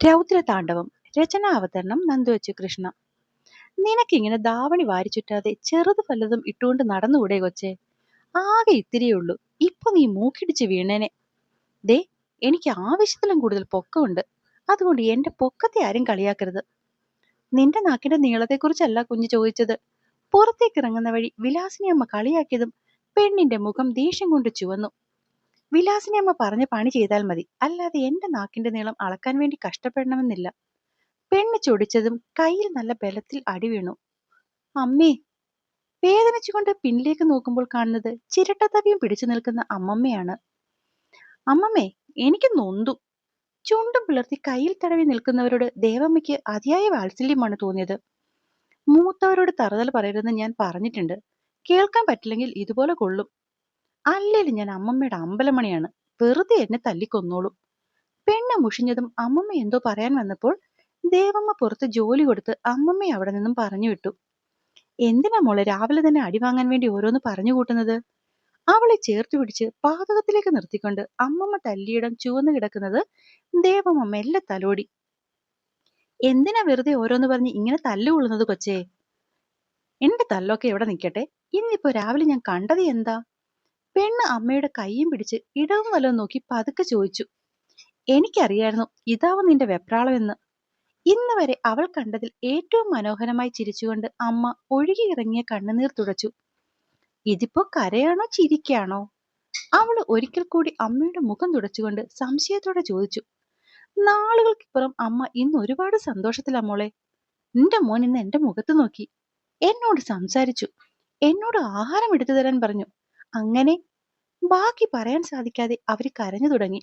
രൗദ്രതാണ്ഡവം. രചനാ അവതരണം നന്ദുവച്ചു കൃഷ്ണ. നിനക്കിങ്ങനെ ധാവണി വാരിച്ചുറ്റാതെ ചെറുത് വല്ലതും ഇട്ടുകൊണ്ട് നടന്നുകൂടെ കൊച്ചേ? ആകെ ഇത്തിരിയുള്ളൂ. ഇപ്പൊ നീ മൂക്കിടിച്ച് വീണേനെ. ദേ, എനിക്ക് ആവശ്യത്തിലും കൂടുതൽ പൊക്കമുണ്ട്. അതുകൊണ്ട് എന്റെ പൊക്കത്തെ ആരും കളിയാക്കരുത്. നിന്റെ നാക്കിന്റെ നീളത്തെക്കുറിച്ചല്ല കുഞ്ഞ് ചോദിച്ചത്. പുറത്തേക്ക് ഇറങ്ങുന്ന വഴി വിലാസിനി അമ്മ കളിയാക്കിയതും പെണ്ണിന്റെ മുഖം ദേഷ്യം കൊണ്ട് ചുവന്നു. വിലാസിനി അമ്മ പറഞ്ഞ പണി ചെയ്താൽ മതി, അല്ലാതെ എന്റെ നാക്കിന്റെ നീളം അളക്കാൻ വേണ്ടി കഷ്ടപ്പെടണമെന്നില്ല. പെണ്ണ് ചൊടിച്ചതും കയ്യിൽ നല്ല ബലത്തിൽ അടി വീണു. അമ്മേ! വേദനിച്ചുകൊണ്ട് പിന്നിലേക്ക് നോക്കുമ്പോൾ കാണുന്നത് ചിരട്ടത്തവിയും പിടിച്ചു നിൽക്കുന്ന അമ്മമ്മയാണ്. അമ്മമ്മേ, എനിക്ക് നൊന്തു. ചുണ്ടും പിളർത്തി കയ്യിൽ തടവി നിൽക്കുന്നവരോട് ദേവമ്മയ്ക്ക് അതിയായ വാത്സല്യമാണ് തോന്നിയത്. മൂത്തവരോട് തറുതല പറയരുതെന്ന് ഞാൻ പറഞ്ഞിട്ടുണ്ട്. കേൾക്കാൻ പറ്റില്ലെങ്കിൽ ഇതുപോലെ കൊള്ളും. അല്ലേലും ഞാൻ അമ്മമ്മയുടെ അമ്പലമണിയാണ്. വെറുതെ എന്നെ തല്ലിക്കൊന്നോളൂ. പെണ്ണ് മുഷിഞ്ഞതും അമ്മമ്മ എന്തോ പറയാൻ വന്നപ്പോൾ ദേവമ്മ പുറത്ത് ജോലി കൊടുത്ത് അമ്മമ്മയെ അവിടെ നിന്നും പറഞ്ഞു വിട്ടു. എന്തിനാ മോളെ രാവിലെ തന്നെ അടി വാങ്ങാൻ വേണ്ടി ഓരോന്ന് പറഞ്ഞു കൂട്ടുന്നത്? അവളെ ചേർത്ത് പിടിച്ച് പാതകത്തിലേക്ക് നിർത്തിക്കൊണ്ട് അമ്മമ്മ തല്ലിയിടം ചുവന്നു കിടക്കുന്നത് ദേവമ്മ മെല്ലെ തലോടി. എന്തിനാ വെറുതെ ഓരോന്ന് പറഞ്ഞ് ഇങ്ങനെ തല്ലുകൊള്ളുന്നത് കൊച്ചേ? എന്റെ തല്ലൊക്കെ എവിടെ നിൽക്കട്ടെ. ഇന്നിപ്പോ രാവിലെ ഞാൻ കണ്ടത് എന്താ? പെണ്ണ് അമ്മയുടെ കൈയും പിടിച്ച് ഇടവും വലവും നോക്കി പതുക്കെ ചോദിച്ചു. എനിക്കറിയായിരുന്നു ഇതാവും നിന്റെ വെപ്രാളമെന്ന്. ഇന്ന് വരെ അവൾ കണ്ടതിൽ ഏറ്റവും മനോഹരമായി ചിരിച്ചുകൊണ്ട് അമ്മ ഒഴുകിയിറങ്ങിയ കണ്ണുനീർ തുടച്ചു. ഇതിപ്പോ കരയാണോ ചിരിക്കാണോ? അവൾ ഒരിക്കൽ കൂടി അമ്മയുടെ മുഖം തുടച്ചുകൊണ്ട് സംശയത്തോടെ ചോദിച്ചു. നാളുകൾക്കിപ്പുറം അമ്മ ഇന്ന് ഒരുപാട് സന്തോഷത്തിലാ മോളെ. നിന്റെ മോൻ ഇന്ന് എന്റെ മുഖത്ത് നോക്കി, എന്നോട് സംസാരിച്ചു, എന്നോട് ആഹാരം എടുത്തു തരാൻ പറഞ്ഞു. അങ്ങനെ ബാക്കി പറയാൻ സാധിക്കാതെ അവര് കരഞ്ഞു തുടങ്ങി.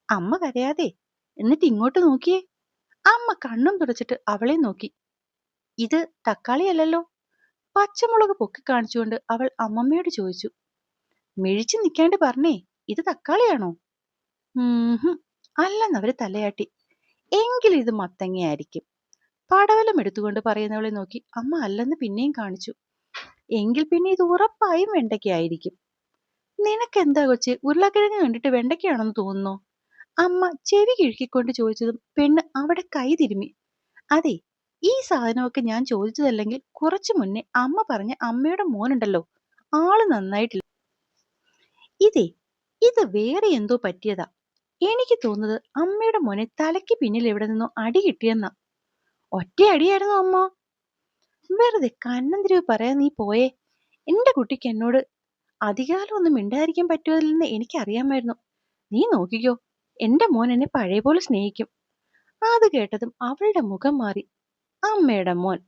അമ്മ കരയാതെ, എന്നിട്ട് ഇങ്ങോട്ട് നോക്കിയേ. അമ്മ കണ്ണും തുടച്ചിട്ട് അവളെ നോക്കി. ഇത് തക്കാളിയല്ലല്ലോ? പച്ചമുളക് പൊക്കി കാണിച്ചുകൊണ്ട് അവൾ അമ്മമ്മയോട് ചോദിച്ചു. മിഴിച്ചു നിൽക്കാണ്ട് പറഞ്ഞേ, ഇത് തക്കാളിയാണോ? അല്ലെന്നവര് തലയാട്ടി. എങ്കിലും ഇത് മത്തങ്ങയായിരിക്കും. പടവലം എടുത്തുകൊണ്ട് പറയുന്നവളെ നോക്കി അമ്മ അല്ലെന്ന് പിന്നെയും കാണിച്ചു. എങ്കിൽ പിന്നെ ഇത് ഉറപ്പായും വെണ്ടയ്ക്കായിരിക്കും. നിനക്കെന്താ കൊച്ചെ, ഉരുളക്കിഴങ്ങ് കണ്ടിട്ട് വെണ്ടയ്ക്കാണെന്ന് തോന്നുന്നു? അമ്മ ചെവി കിഴുക്കിക്കൊണ്ട് ചോദിച്ചതും പെണ്ണ് അവിടെ കൈ തിരുമ്മി. അതെ, ഈ സാധനമൊക്കെ ഞാൻ ചോദിച്ചതല്ലെങ്കിൽ കുറച്ചു മുന്നേ അമ്മ പറഞ്ഞ അമ്മയുടെ മോനുണ്ടല്ലോ, ആള് നന്നായിട്ടില്ല. ഇതേ, ഇത് വേറെ എന്തോ പറ്റിയതാ. എനിക്ക് തോന്നുന്നത് അമ്മയുടെ മോനെ തലയ്ക്ക് പിന്നിൽ എവിടെ നിന്നോ അടി കിട്ടിയെന്നാ. ഒറ്റ അടിയായിരുന്നു അമ്മ. വെറുതെ കണ്ണന്തിരിവ് പറയാൻ നീ പോയേ. എന്റെ കുട്ടിക്ക് എന്നോട് അധികാലം ഒന്നും മിണ്ടാതിരിക്കാൻ പറ്റുമല്ലെന്ന് എനിക്കറിയാമായിരുന്നു. നീ നോക്കിക്കോ, എന്റെ മോൻ എന്നെ പഴയ പോലെ സ്നേഹിക്കും. അത് കേട്ടതും അവളുടെ മുഖം മാറി. അമ്മയുടെ മോൻ,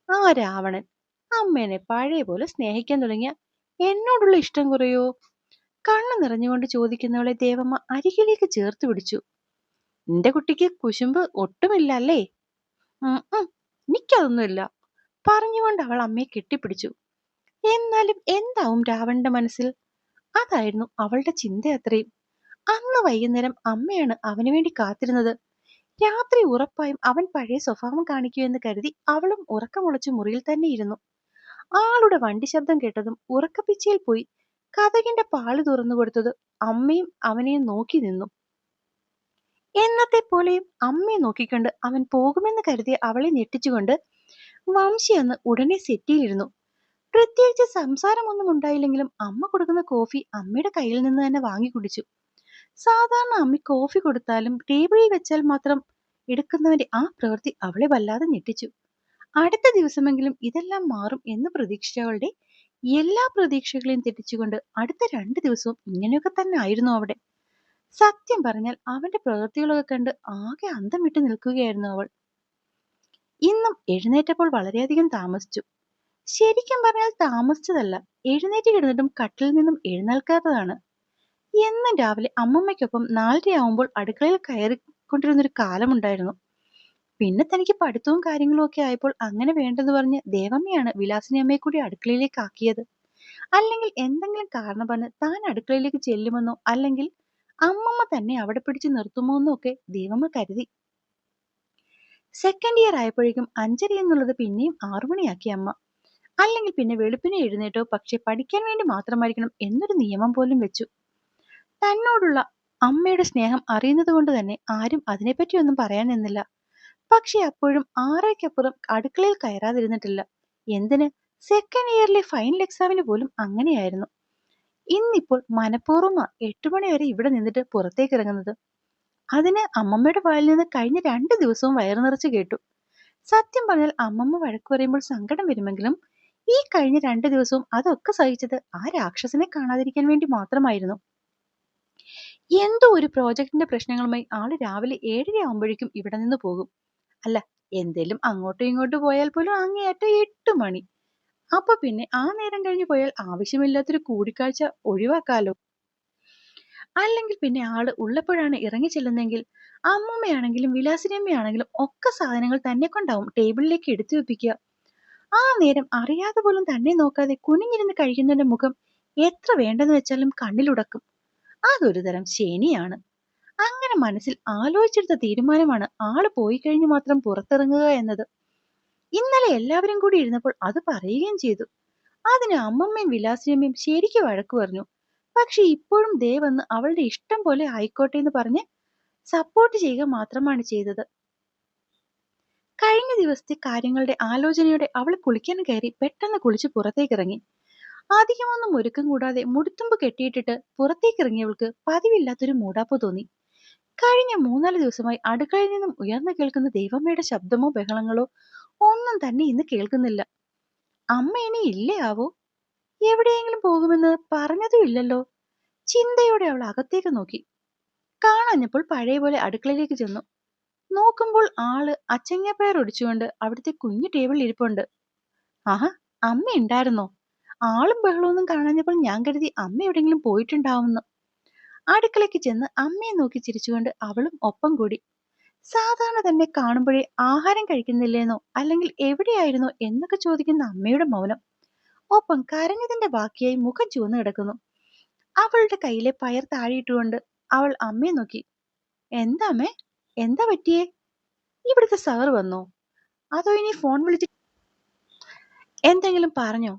ആ രാവണൻ, അമ്മേനെ പഴയ പോലെ സ്നേഹിക്കാൻ തുടങ്ങിയ എന്നോടുള്ള ഇഷ്ടം കുറയോ? കണ്ണു നിറഞ്ഞുകൊണ്ട് ചോദിക്കുന്നവളെ ദേവമ്മ അരികിലേക്ക് ചേർത്ത് പിടിച്ചു. നിന്റെ കുട്ടിക്ക് കുശുമ്പ് ഒട്ടുമില്ല അല്ലേ? എനിക്കതൊന്നുമില്ല, പറഞ്ഞുകൊണ്ട് അവൾ അമ്മയെ കെട്ടിപ്പിടിച്ചു. എന്നാലും എന്താവും രാവണന്റെ മനസ്സിൽ? അതായിരുന്നു അവളുടെ ചിന്ത അത്രയും. അന്ന് വൈകുന്നേരം അമ്മയാണ് അവന് വേണ്ടി കാത്തിരുന്നത്. രാത്രി ഉറപ്പായും അവൻ പഴയ സ്വഭാവം കാണിക്കുമെന്ന് കരുതി അവളും ഉറക്കമുളച്ച് മുറിയിൽ തന്നെ ഇരുന്നു. ആളുടെ വണ്ടി ശബ്ദം കേട്ടതും ഉറക്കപ്പിച്ചയിൽ പോയി കതകിന്റെ പാളി തുറന്നു കൊടുത്തത് അമ്മയും അവനെയും നോക്കി നിന്നു. എന്നത്തെ പോലെയും അമ്മയെ നോക്കിക്കൊണ്ട് അവൻ പോകുമെന്ന് കരുതിയ അവളെ ഞെട്ടിച്ചുകൊണ്ട് വംശി അന്ന് ഉടനെ സെറ്റിയിലിരുന്നു. പ്രത്യേകിച്ച് സംസാരമൊന്നും ഉണ്ടായില്ലെങ്കിലും അമ്മ കൊടുക്കുന്ന കോഫി അമ്മയുടെ കയ്യിൽ നിന്ന് തന്നെ വാങ്ങി കുടിച്ചു. സാധാരണ അമ്മ കോഫി കൊടുത്താലും ടേബിളിൽ വെച്ചാൽ മാത്രം എടുക്കുന്നവന്റെ ആ പ്രവൃത്തി അവളെ വല്ലാതെ ഞെട്ടിച്ചു. അടുത്ത ദിവസമെങ്കിലും ഇതെല്ലാം മാറും എന്ന് പ്രതീക്ഷിച്ചവളുടെ എല്ലാ പ്രതീക്ഷകളെയും തെറ്റിച്ചുകൊണ്ട് അടുത്ത 2 ദിവസവും ഇങ്ങനെയൊക്കെ തന്നെ ആയിരുന്നു അവിടെ. സത്യം പറഞ്ഞാൽ അവന്റെ പ്രവൃത്തികളൊക്കെ കണ്ട് ആകെ അന്തം വിട്ടു നിൽക്കുകയായിരുന്നു അവൾ. ഇന്നും എഴുന്നേറ്റപ്പോൾ വളരെയധികം താമസിച്ചു. ശരിക്കും പറഞ്ഞാൽ താമസിച്ചതല്ല, എഴുന്നേറ്റ് കിടന്നിട്ടും കട്ടിൽ നിന്നും എഴുന്നേൽക്കാത്തതാണ്. എന്നും രാവിലെ അമ്മമ്മയ്ക്കൊപ്പം 4:30 ആവുമ്പോൾ അടുക്കളയിൽ കയറിക്കൊണ്ടിരുന്നൊരു കാലമുണ്ടായിരുന്നു. പിന്നെ തനിക്ക് പഠിത്തവും കാര്യങ്ങളും ഒക്കെ ആയപ്പോൾ അങ്ങനെ വേണ്ടെന്ന് പറഞ്ഞ് ദേവമ്മയാണ് വിലാസിനി അമ്മയെ കൂടി അടുക്കളയിലേക്ക് ആക്കിയത്. അല്ലെങ്കിൽ എന്തെങ്കിലും കാരണം പറഞ്ഞ് താൻ അടുക്കളയിലേക്ക് ചെല്ലുമെന്നോ അല്ലെങ്കിൽ അമ്മമ്മ തന്നെ അവിടെ പിടിച്ചു നിർത്തുമോ എന്നൊക്കെ ദേവമ്മ കരുതി. സെക്കൻഡ് ഇയർ ആയപ്പോഴേക്കും 5:30 എന്നുള്ളത് പിന്നെയും 6 മണിയാക്കി അമ്മ. അല്ലെങ്കിൽ പിന്നെ വെളുപ്പിനെ എഴുന്നേറ്റോ, പക്ഷെ പഠിക്കാൻ വേണ്ടി മാത്രമായിരിക്കണം എന്നൊരു നിയമം പോലും വെച്ചു. തന്നോടുള്ള അമ്മയുടെ സ്നേഹം അറിയുന്നത് കൊണ്ട് തന്നെ ആരും അതിനെപ്പറ്റി ഒന്നും പറയാൻ നിന്നില്ല. പക്ഷെ അപ്പോഴും ആറരയ്ക്കപ്പുറം അടുക്കളയിൽ കയറാതിരുന്നിട്ടില്ല. എന്തിന്? സെക്കൻഡ് ഇയറിലെ ഫൈനൽ എക്സാമിന് പോലും അങ്ങനെയായിരുന്നു. ഇന്നിപ്പോൾ മനഃപൂർവ്വമാ 8 മണി വരെ ഇവിടെ നിന്നിട്ട് പുറത്തേക്ക് ഇറങ്ങുന്നത്. അതിന് അമ്മമ്മയുടെ വായിൽ നിന്ന് കഴിഞ്ഞ 2 ദിവസവും വയറു നിറച്ച് കേട്ടു. സത്യം പറഞ്ഞാൽ അമ്മമ്മ വഴക്കു പറയുമ്പോൾ സങ്കടം വരുമെങ്കിലും ഈ കഴിഞ്ഞ 2 ദിവസവും അതൊക്കെ സഹിച്ചത് ആ രാക്ഷസനെ കാണാതിരിക്കാൻ വേണ്ടി മാത്രമായിരുന്നു. എന്തോ ഒരു പ്രോജക്ടിന്റെ പ്രശ്നങ്ങളുമായി ആള് രാവിലെ 7:30 ആവുമ്പോഴേക്കും ഇവിടെ നിന്ന് പോകും. അല്ല, എന്തേലും അങ്ങോട്ടും ഇങ്ങോട്ടും പോയാൽ പോലും അങ്ങേയറ്റം 8 മണി. അപ്പൊ പിന്നെ ആ നേരം കഴിഞ്ഞു പോയാൽ ആവശ്യമില്ലാത്തൊരു കൂടിക്കാഴ്ച ഒഴിവാക്കാലോ. അല്ലെങ്കിൽ പിന്നെ ആള് ഉള്ളപ്പോഴാണ് ഇറങ്ങി ചെല്ലുന്നെങ്കിൽ അമ്മൂമ്മയാണെങ്കിലും വിലാസിനിയമ്മയാണെങ്കിലും ഒക്കെ സാധനങ്ങൾ തന്നെ കൊണ്ടാവും ടേബിളിലേക്ക് എടുത്തു വെപ്പിക്കുക. ആ നേരം അറിയാതെ പോലും തന്നെ നോക്കാതെ കുനിഞ്ഞിരുന്ന് കഴിക്കുന്നതിന്റെ മുഖം എത്ര വേണ്ടെന്ന് വെച്ചാലും കണ്ണിലുടക്കും. അതൊരു തരം ശനിയാണ്. അങ്ങനെ മനസ്സിൽ ആലോചിച്ചെടുത്ത തീരുമാനമാണ് ആള് പോയി കഴിഞ്ഞു മാത്രം പുറത്തിറങ്ങുക എന്നത്. ഇന്നലെ എല്ലാവരും കൂടി ഇരുന്നപ്പോൾ അത് പറയുകയും ചെയ്തു. അതിന് അമ്മമ്മയും വിലാസിനിയമ്മയും ശരിക്ക് വഴക്കു പറഞ്ഞു. പക്ഷെ ഇപ്പോഴും ദേ വന്ന് അവളുടെ ഇഷ്ടം പോലെ ആയിക്കോട്ടെ എന്ന് പറഞ്ഞ് സപ്പോർട്ട് ചെയ്യുക മാത്രമാണ് ചെയ്തത്. കഴിഞ്ഞ ദിവസത്തെ കാര്യങ്ങളുടെ ആലോചനയോടെ അവൾ കുളിക്കാൻ കയറി പെട്ടെന്ന് കുളിച്ച് പുറത്തേക്കിറങ്ങി. അധികമൊന്നും ഒരുക്കം കൂടാതെ മുടിത്തുമ്പ് കെട്ടിയിട്ടിട്ട് പുറത്തേക്കിറങ്ങിയവൾക്ക് പതിവില്ലാത്തൊരു മൂടാപ്പ് തോന്നി. കഴിഞ്ഞ 3-4 ദിവസമായി അടുക്കളയിൽ നിന്നും ഉയർന്നു കേൾക്കുന്ന ദൈവമ്മയുടെ ശബ്ദമോ ബഹളങ്ങളോ ഒന്നും തന്നെ ഇന്ന് കേൾക്കുന്നില്ല. അമ്മ ഇനി ഇല്ലേ ആവോ? എവിടെയെങ്കിലും പോകുമെന്ന് പറഞ്ഞതും ഇല്ലല്ലോ. ചിന്തയോടെ അവൾ അകത്തേക്ക് നോക്കി. കാണാഞ്ഞപ്പോൾ പഴയ പോലെ അടുക്കളയിലേക്ക് ചെന്നു. നോക്കുമ്പോൾ ആള് അച്ചങ്ങപ്പയർ ഒടിച്ചുകൊണ്ട് അവിടുത്തെ കുഞ്ഞു ടേബിളിൽ ഇരിപ്പുണ്ട്. ആഹാ, അമ്മ ഉണ്ടായിരുന്നോ? ആളും ബഹളമൊന്നും കാണാഞ്ഞപ്പോൾ ഞാൻ കരുതി അമ്മ എവിടെയെങ്കിലും പോയിട്ടുണ്ടാവുമെന്ന്. അടുക്കളയ്ക്ക് ചെന്ന് അമ്മയെ നോക്കി ചിരിച്ചുകൊണ്ട് അവളും ഒപ്പം കൂടി. സാധാരണ തന്നെ കാണുമ്പോഴേ ആഹാരം കഴിക്കുന്നില്ലേന്നോ അല്ലെങ്കിൽ എവിടെയായിരുന്നോ എന്നൊക്കെ ചോദിക്കുന്ന അമ്മയുടെ മൗനം. ഒപ്പം കരഞ്ഞതിന്റെ ബാക്കിയായി മുഖം ചുവന്നു കിടക്കുന്നു. അവളുടെ കയ്യിലെ പയർ താഴെയിട്ടുകൊണ്ട് അവൾ അമ്മയെ നോക്കി. എന്താ അമ്മേ, എന്താ പറ്റിയേ? ഇവിടുത്തെ സാർ വന്നോ? അതോ ഇനി ഫോൺ വിളിച്ച് എന്തെങ്കിലും പറഞ്ഞോ?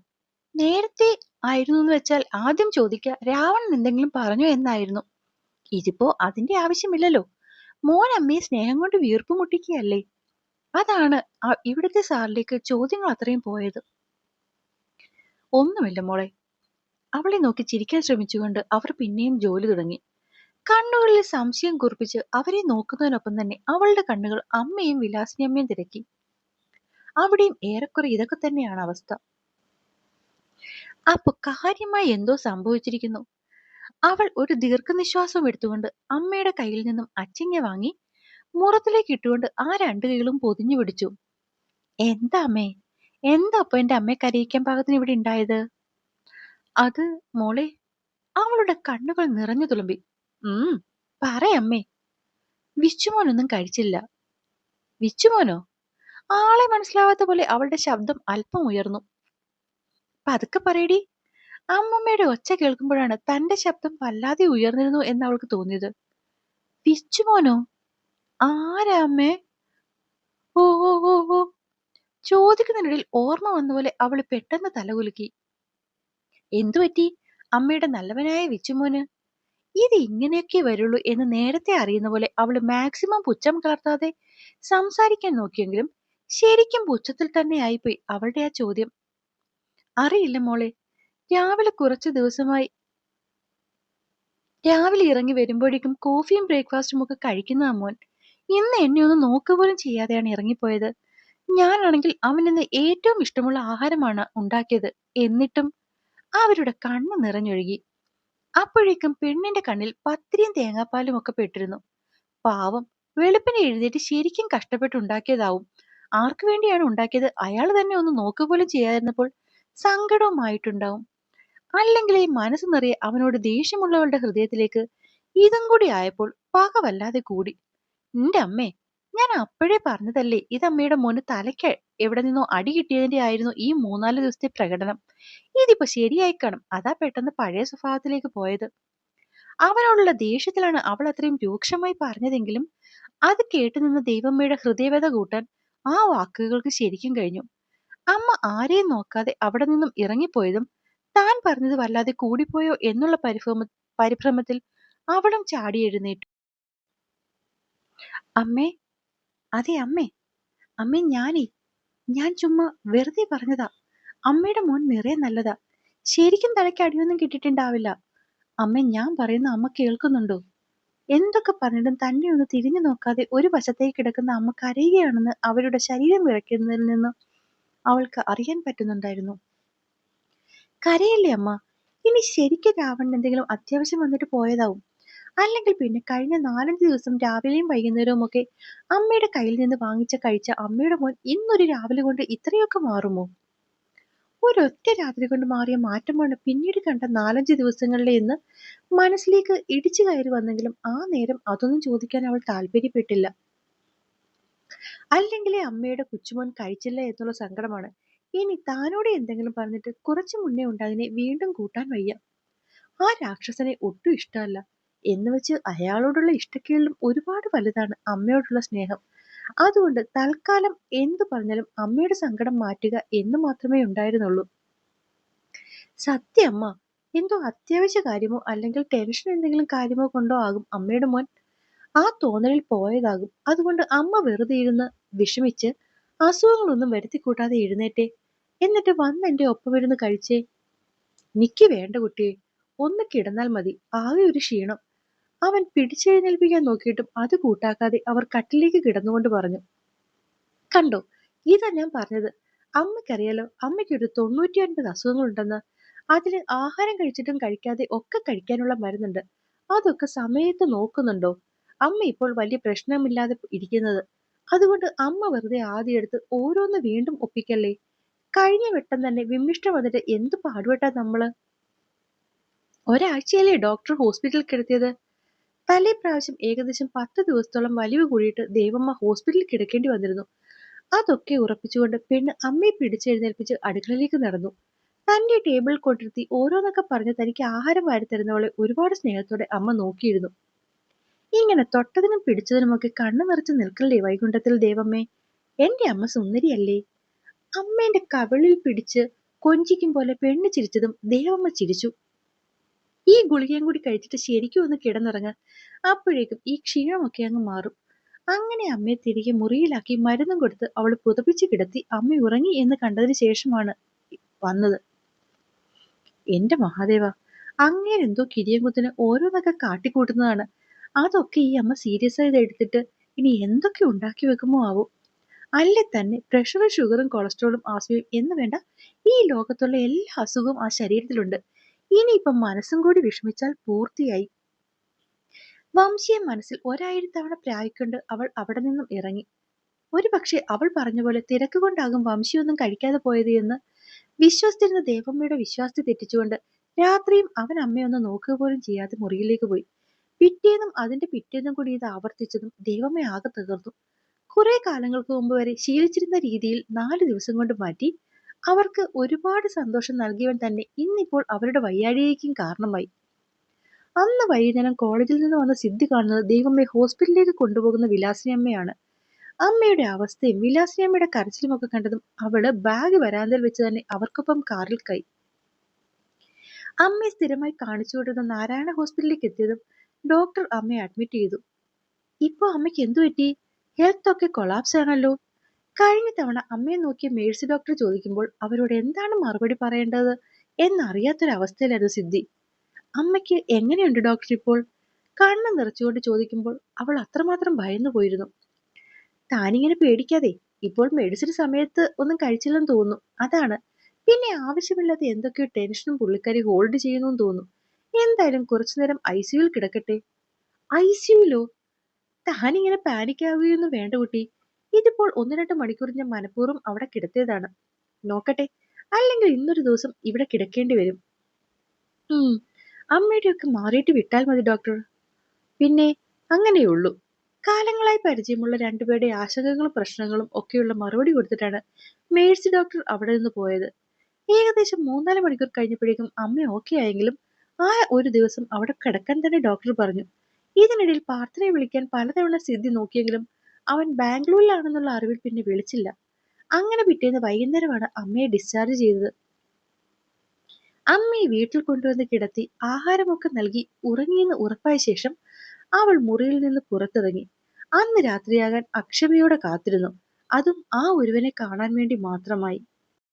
നേരത്തെ ആയിരുന്നു എന്ന് വെച്ചാൽ ആദ്യം ചോദിക്കുക രാവണൻ എന്തെങ്കിലും പറഞ്ഞോ എന്നായിരുന്നു. ഇതിപ്പോ അതിന്റെ ആവശ്യമില്ലല്ലോ. മോൻ അമ്മയെ സ്നേഹം കൊണ്ട് വീർപ്പ് മുട്ടിക്കുകയല്ലേ. അതാണ് ഇവിടുത്തെ സാറിലേക്ക് ചോദ്യങ്ങൾ അത്രയും പോയത്. ഒന്നുമില്ല മോളെ. അവളെ നോക്കി ചിരിക്കാൻ ശ്രമിച്ചുകൊണ്ട് അവർ പിന്നെയും ജോലി തുടങ്ങി. കണ്ണുകളിൽ സംശയം കുറിപ്പിച്ച് അവരെ നോക്കുന്നതിനൊപ്പം തന്നെ അവളുടെ കണ്ണുകൾ അമ്മയും വിലാസിനിയമ്മയും തിരക്കി. അവിടെയും ഏറെക്കുറെ ഇതൊക്കെ തന്നെയാണ് അവസ്ഥ. അപ്പൊ കാര്യമായി എന്തോ സംഭവിച്ചിരിക്കുന്നു. അവൾ ഒരു ദീർഘനിശ്വാസം എടുത്തുകൊണ്ട് അമ്മയുടെ കയ്യിൽ നിന്നും അച്ചിങ്ങ വാങ്ങി മുറത്തിലേക്ക് ഇട്ടുകൊണ്ട് ആ 2 കൈകളും പൊതിഞ്ഞു പിടിച്ചു. എന്താ അമ്മേ, എന്താ അപ്പൊ എന്റെ അമ്മയെ കരയിക്കാൻ പാകത്തിന് ഇവിടെ ഉണ്ടായത്? അത് മോളെ. അവളുടെ കണ്ണുകൾ നിറഞ്ഞു തുളുമ്പി. പറയമ്മേ. വിച്ചുമോനൊന്നും കഴിച്ചില്ല. വിച്ചുമോനോ? ആളെ മനസ്സിലാവാത്ത പോലെ അവളുടെ ശബ്ദം അല്പം ഉയർന്നു. പതുക്കെ പറയടി. അമ്മമ്മയുടെ ഒച്ച കേൾക്കുമ്പോഴാണ് തന്റെ ശബ്ദം വല്ലാതെ ഉയർന്നിരുന്നു എന്ന് അവൾക്ക് തോന്നിയത്. വിച്ചുമോനോ? ആരാ അമ്മേ? ഓ ഓ ഓ ഓ. ചോദിക്കുന്നതിനിടയിൽ ഓർമ്മ വന്ന പോലെ അവൾ പെട്ടെന്ന് തലകുലുക്കി. എന്തുപറ്റി അമ്മയുടെ നല്ലവനായ വിച്ചുമോന്? ഇത് ഇങ്ങനെയൊക്കെ വരുള്ളൂ എന്ന് നേരത്തെ അറിയുന്ന പോലെ അവള് മാക്സിമം പുച്ഛം കലർത്താതെ സംസാരിക്കാൻ നോക്കിയെങ്കിലും ശരിക്കും പുച്ഛത്തിൽ തന്നെ ആയിപ്പോയി അവളുടെ ആ ചോദ്യം. അറിയില്ല മോളെ. രാവിലെ കുറച്ചു ദിവസമായി രാവിലെ ഇറങ്ങി വരുമ്പോഴേക്കും കോഫിയും ബ്രേക്ക്ഫാസ്റ്റും ഒക്കെ കഴിക്കുന്ന അമ്മോൻ ഇന്ന് എന്നെ ഒന്ന് നോക്കുക പോലും ചെയ്യാതെയാണ് ഇറങ്ങിപ്പോയത്. ഞാനാണെങ്കിൽ അവനിന്ന് ഏറ്റവും ഇഷ്ടമുള്ള ആഹാരമാണ് ഉണ്ടാക്കിയത്. എന്നിട്ടും അവരുടെ കണ്ണ് നിറഞ്ഞൊഴുകി. അപ്പോഴേക്കും പെണ്ണിന്റെ കണ്ണിൽ പത്തിരിയും തേങ്ങാപ്പാലും ഒക്കെ പെട്ടിരുന്നു. പാവം, വെളുപ്പിനെ എഴുന്നേറ്റ് ശരിക്കും കഷ്ടപ്പെട്ടുണ്ടാക്കിയതാവും. ആർക്കു വേണ്ടിയാണ് ഉണ്ടാക്കിയത് അയാൾ തന്നെ ഒന്ന് നോക്കുക പോലും ചെയ്യാതിരുന്നപ്പോൾ സങ്കടവുമായിട്ടുണ്ടാവും. അല്ലെങ്കിൽ ഈ മനസ്സ് നിറയെ അവനോട് ദേഷ്യമുള്ളവളുടെ ഹൃദയത്തിലേക്ക് ഇതും കൂടി ആയപ്പോൾ പക വല്ലാതെ കൂടി. എന്റെ അമ്മേ, ഞാൻ അപ്പോഴേ പറഞ്ഞതല്ലേ ഇതമ്മയുടെ മോന് തലയ്ക്ക് എവിടെ നിന്നോ അടി കിട്ടിയതിന്റെ ആയിരുന്നു ഈ 3-4 ദിവസത്തെ പ്രകടനം. ഇതിപ്പോ ശരിയായി കാണും, അതാ പെട്ടെന്ന് പഴയ സ്വഭാവത്തിലേക്ക് പോയത്. അവനോടുള്ള ദേഷ്യത്തിലാണ് അവൾ അത്രയും രൂക്ഷമായി പറഞ്ഞതെങ്കിലും അത് കേട്ടുനിന്ന ദൈവമ്മയുടെ ഹൃദയവേദ കൂട്ടാൻ ആ വാക്കുകൾക്ക് ശരിക്കും കഴിഞ്ഞു. അമ്മ ആരെയും നോക്കാതെ അവിടെ നിന്നും ഇറങ്ങിപ്പോയതും താൻ പറഞ്ഞത് വല്ലാതെ കൂടിപ്പോയോ എന്നുള്ള പരിഭ്രമത്തിൽ അവളും ചാടി എഴുന്നേറ്റു. അമ്മേ, അതെ അമ്മേ, അമ്മേ ഞാൻ ചുമ്മാ വെറുതെ പറഞ്ഞതാ. അമ്മയുടെ മോൻ നിറയെ നല്ലതാ. ശരിക്കും തലയ്ക്ക് അടിയൊന്നും കിട്ടിയിട്ടുണ്ടാവില്ല. അമ്മേ, ഞാൻ പറയുന്ന അമ്മ കേൾക്കുന്നുണ്ടോ? എന്തൊക്കെ പറഞ്ഞിട്ടും തന്നെ ഒന്ന് തിരിഞ്ഞു നോക്കാതെ ഒരു വശത്തേക്ക് കിടക്കുന്ന അമ്മ കരയുകയാണെന്ന് അവരുടെ ശരീരം വിറയ്ക്കുന്നതിൽ നിന്ന് അവൾക്ക് അറിയാൻ പറ്റുന്നുണ്ടായിരുന്നു. കരയല്ലേ അമ്മ, ഇനി ശരിക്കും രാവണൻ എന്തെങ്കിലും അത്യാവശ്യം വന്നിട്ട് പോയതാവും. അല്ലെങ്കിൽ പിന്നെ കഴിഞ്ഞ 4-5 ദിവസം രാവിലെയും വൈകുന്നേരവും ഒക്കെ അമ്മയുടെ കയ്യിൽ നിന്ന് വാങ്ങിച്ച കഴിച്ച അമ്മയുടെ മോൻ ഇന്നൊരു രാവിലെ കൊണ്ട് ഇത്രയൊക്കെ മാറുമോ? ഒരൊറ്റ രാത്രി കൊണ്ട് മാറിയ മാറ്റമാണ് പിന്നീട് കണ്ട 4-5 ദിവസങ്ങളിലെ എന്ന് മനസ്സിലേക്ക് ഇടിച്ചു കയറി വന്നെങ്കിലും ആ നേരം അതൊന്നും ചോദിക്കാൻ അവൾ താല്പര്യപ്പെട്ടില്ല. അല്ലെങ്കിലേ അമ്മയുടെ കൊച്ചുമോൻ കഴിച്ചില്ല എന്നുള്ള സങ്കടമാണ്. ഇനി താനോട് എന്തെങ്കിലും പറഞ്ഞിട്ട് കുറച്ചു മുന്നേ ഉണ്ടായതിനെ വീണ്ടും കൂട്ടാൻ വയ്യ. ആ രാക്ഷസനെ ഒട്ടും ഇഷ്ടമല്ല. എന്നുവെച്ച് അയാളോടുള്ള ഇഷ്ടക്കേളിലും ഒരുപാട് വലുതാണ് അമ്മയോടുള്ള സ്നേഹം. അതുകൊണ്ട് തൽക്കാലം എന്തു പറഞ്ഞാലും അമ്മയുടെ സങ്കടം മാറ്റുക എന്ന് മാത്രമേ ഉണ്ടായിരുന്നുള്ളൂ. സത്യം അമ്മ, എന്തോ അത്യാവശ്യ കാര്യമോ അല്ലെങ്കിൽ ടെൻഷൻ എന്തെങ്കിലും കാര്യമോ കൊണ്ടോ ആകും അമ്മയുടെ മോൻ ആ തോന്നലിൽ പോയതാകും. അതുകൊണ്ട് അമ്മ വെറുതെ ഇരുന്ന് വിഷമിച്ച് അസുഖങ്ങളൊന്നും വരുത്തിക്കൂട്ടാതെ എഴുന്നേറ്റേ, എന്നിട്ട് വന്ന് എന്റെ ഒപ്പം ഇരുന്ന് കഴിച്ചേ. നിക്ക് വേണ്ട കുട്ടിയെ, ഒന്ന് കിടന്നാൽ മതി. ആകെ ഒരു ക്ഷീണം. അവൻ പിടിച്ചെഴുന്നേൽപ്പിക്കാൻ നോക്കിയിട്ടും അത് കൂട്ടാക്കാതെ അവർ കട്ടിലേക്ക് കിടന്നുകൊണ്ട് പറഞ്ഞു. കണ്ടോ, ഇതാ ഞാൻ പറഞ്ഞത്. അമ്മയ്ക്കറിയാലോ, അമ്മയ്ക്കൊരു 99 അസുഖങ്ങളുണ്ടെന്ന്. അതിന് ആഹാരം കഴിച്ചിട്ടും കഴിക്കാതെ ഒക്കെ കഴിക്കാനുള്ള മരുന്നുണ്ട്. അതൊക്കെ സമയത്ത് നോക്കുന്നുണ്ടോ? അമ്മ ഇപ്പോൾ വലിയ പ്രശ്നമില്ലാതെ ഇരിക്കുന്നത്. അതുകൊണ്ട് അമ്മ വെറുതെ ആദ്യം എടുത്ത് ഓരോന്ന് വീണ്ടും ഒപ്പിക്കല്ലേ. കഴിഞ്ഞ വട്ടം തന്നെ വിമ്മിഷ്ടം വന്നിട്ട് എന്ത് പാടുപെട്ടാ നമ്മള്. ഒരാഴ്ചയല്ലേ ഡോക്ടർ ഹോസ്പിറ്റലിൽ കിടത്തിയത്. തലേ പ്രാവശ്യം ഏകദേശം 10 ദിവസത്തോളം വലിവ് കൂടിയിട്ട് ദേവമ്മ ഹോസ്പിറ്റലിൽ കിടക്കേണ്ടി വന്നിരുന്നു. അതൊക്കെ ഉറപ്പിച്ചുകൊണ്ട് പെണ്ണ് അമ്മയെ പിടിച്ചെഴുന്നേൽപ്പിച്ച് അടുക്കളയിലേക്ക് നടന്നു. തന്റെ ടേബിൾ കൊണ്ടിരുത്തി ഓരോന്നൊക്കെ പറഞ്ഞ് തനിക്ക് ആഹാരം വാരിത്തരുന്നവളെ ഒരുപാട് സ്നേഹത്തോടെ അമ്മ നോക്കിയിരുന്നു. ഇങ്ങനെ തൊട്ടതിനും പിടിച്ചതിനുമൊക്കെ കണ്ണു നിറച്ച് നിൽക്കല്ലേ വൈകുണ്ഠത്തിൽ ദേവമ്മേ. എന്റെ അമ്മ സുന്ദരിയല്ലേ. അമ്മേന്റെ കവിളിൽ പിടിച്ച് കൊഞ്ചിക്കും പോലെ പെണ്ണ് ചിരിച്ചതും ദേവമ്മ ചിരിച്ചു. ഈ ഗുളികയും കൂടി കഴിച്ചിട്ട് ശരിക്കും ഒന്ന് കിടന്നിറങ്ങ. അപ്പോഴേക്കും ഈ ക്ഷീണമൊക്കെ അങ്ങ് മാറും. അങ്ങനെ അമ്മയെ തിരികെ മുറിയിലാക്കി മരുന്നും കൊടുത്ത് അവൾ പുതപ്പിച്ച് കിടത്തി അമ്മ ഉറങ്ങി എന്ന് കണ്ടതിന് ശേഷമാണ് വന്നത്. എന്റെ മഹാദേവ, അങ്ങേരെന്തോ കിരിയങ്കുത്തിന് ഓരോന്നൊക്കെ കാട്ടിക്കൂട്ടുന്നതാണ്. അതൊക്കെ ഈ അമ്മ സീരിയസ് ആയത് എടുത്തിട്ട് ഇനി എന്തൊക്കെ ഉണ്ടാക്കി വെക്കുമോ ആവോ. അല്ലേ തന്നെ പ്രഷറും ഷുഗറും കൊളസ്ട്രോളും ആസ്മയും എന്ന് വേണ്ട ഈ ലോകത്തുള്ള എല്ലാ അസുഖവും ആ ശരീരത്തിലുണ്ട്. ഇനിയിപ്പം മനസ്സും കൂടി വിഷമിച്ചാൽ പൂർത്തിയായി. വംശിയെ മനസ്സിൽ 1000 തവണ പ്രായിക്കൊണ്ട് അവൾ അവിടെ നിന്നും ഇറങ്ങി. ഒരു പക്ഷേ അവൾ പറഞ്ഞ പോലെ തിരക്ക് കൊണ്ടാകും വംശിയൊന്നും കഴിക്കാതെ പോയത് എന്ന് വിശ്വസിച്ചിരുന്ന ദേവമ്മയുടെ വിശ്വാസത്തെ തെറ്റിച്ചുകൊണ്ട് രാത്രിയും അവൻ അമ്മയൊന്ന് നോക്കുക പോലും ചെയ്യാതെ മുറിയിലേക്ക് പോയി. പിറ്റേന്നും അതിന്റെ പിറ്റേന്നും കൂടി ഇത് ആവർത്തിച്ചതും ദേവമ്മ ആകെ തകർന്നു. കുറെ കാലങ്ങൾക്ക് മുമ്പ് വരെ ശീലിച്ചിരുന്ന രീതിയിൽ 4 ദിവസം കൊണ്ട് മാറ്റി അവർക്ക് ഒരുപാട് സന്തോഷം നൽകിയവൻ തന്നെ ഇന്നിപ്പോൾ അവരുടെ വയ്യാഴികയ്ക്കും കാരണമായി. അന്ന് വൈകുന്നേരം കോളേജിൽ നിന്ന് വന്ന സിദ്ധി കാണുന്നത് ദൈവമ്മയെ ഹോസ്പിറ്റലിലേക്ക് കൊണ്ടുപോകുന്ന വിലാസിനിയമ്മയാണ്. അമ്മയുടെ അവസ്ഥയും വിലാസിനിയമ്മയുടെ കരച്ചിലും ഒക്കെ കണ്ടതും അവള് ബാഗ് വരാന്തയിൽ വെച്ച് തന്നെ അവർക്കൊപ്പം കാറിൽ കയറി. അമ്മയെ സ്ഥിരമായി കാണിച്ചുകൊണ്ടിരുന്ന നാരായണ ഹോസ്പിറ്റലിലേക്ക് എത്തിയതും ഡോക്ടർ അമ്മയെ അഡ്മിറ്റ് ചെയ്തു. ഇപ്പൊ അമ്മയ്ക്ക് എന്തു പറ്റി? ഹെൽത്ത് ഒക്കെ കൊളാപ്സ് ആണല്ലോ. കഴിഞ്ഞ തവണ അമ്മയെ നോക്കിയ മേഴ്സി ഡോക്ടർ ചോദിക്കുമ്പോൾ അവരോട് എന്താണ് മറുപടി പറയേണ്ടത് എന്നറിയാത്തൊരവസ്ഥയിലായിരുന്നു സിദ്ധി. അമ്മയ്ക്ക് എങ്ങനെയുണ്ട് ഡോക്ടർ ഇപ്പോൾ? കണ്ണ് നിറച്ചുകൊണ്ട് ചോദിക്കുമ്പോൾ അവൾ അത്രമാത്രം ഭയന്നു പോയിരുന്നു. താനിങ്ങനെ പേടിക്കാതെ, ഇപ്പോൾ മെഡിസിൻ സമയത്ത് ഒന്നും കഴിച്ചില്ലെന്ന് തോന്നുന്നു, അതാണ്. പിന്നെ ആവശ്യമില്ലാത്ത എന്തൊക്കെയോ ടെൻഷനും പുള്ളിക്കാരി ഹോൾഡ് ചെയ്യുന്നു തോന്നുന്നു. എന്തായാലും കുറച്ചു നേരം ICUവിൽ കിടക്കട്ടെ. ICUവിലോ? താനിങ്ങനെ പാനിക് ആവുകയൊന്നും വേണ്ട കുട്ടി. ഇതിപ്പോൾ 1-2 മണിക്കൂർ ഞാൻ മനഃപൂർവ്വം അവിടെ കിടത്തിയതാണ്. നോക്കട്ടെ, അല്ലെങ്കിൽ ഇന്നൊരു ദിവസം ഇവിടെ കിടക്കേണ്ടി വരും. അമ്മയുടെയൊക്കെ മാറിയിട്ട് വിട്ടാൽ മതി ഡോക്ടർ. പിന്നെ അങ്ങനെയുള്ളൂ. കാലങ്ങളായി പരിചയമുള്ള രണ്ടുപേരുടെ ആശങ്കകളും പ്രശ്നങ്ങളും ഒക്കെയുള്ള മറുപടി കൊടുത്തിട്ടാണ് മേഴ്സി ഡോക്ടർ അവിടെ നിന്ന് പോയത്. ഏകദേശം 3-4 മണിക്കൂർ കഴിഞ്ഞപ്പോഴേക്കും അമ്മ ഓക്കെ ആയെങ്കിലും ആ ഒരു ദിവസം അവിടെ കിടക്കാൻ തന്നെ ഡോക്ടർ പറഞ്ഞു. ഇതിനിടയിൽ പാർത്ഥനെ വിളിക്കാൻ പലതവണ സിദ്ധി നോക്കിയെങ്കിലും അവൻ ബാംഗ്ലൂരിലാണെന്നുള്ള അറിവിൽ പിന്നെ വിളിച്ചില്ല. അങ്ങനെ പിറ്റേന്ന് വൈകുന്നേരമാണ് അമ്മയെ ഡിസ്ചാർജ് ചെയ്തത്. അമ്മയെ വീട്ടിൽ കൊണ്ടുവന്ന് കിടത്തി ആഹാരമൊക്കെ നൽകി ഉറങ്ങിയെന്ന് ഉറപ്പായ ശേഷം അവൾ മുറിയിൽ നിന്ന് പുറത്തിറങ്ങി. അന്ന് രാത്രിയാകാൻ അക്ഷമയോടെ കാത്തിരുന്നു. അതും ആ ഒരുവനെ കാണാൻ വേണ്ടി മാത്രമായി.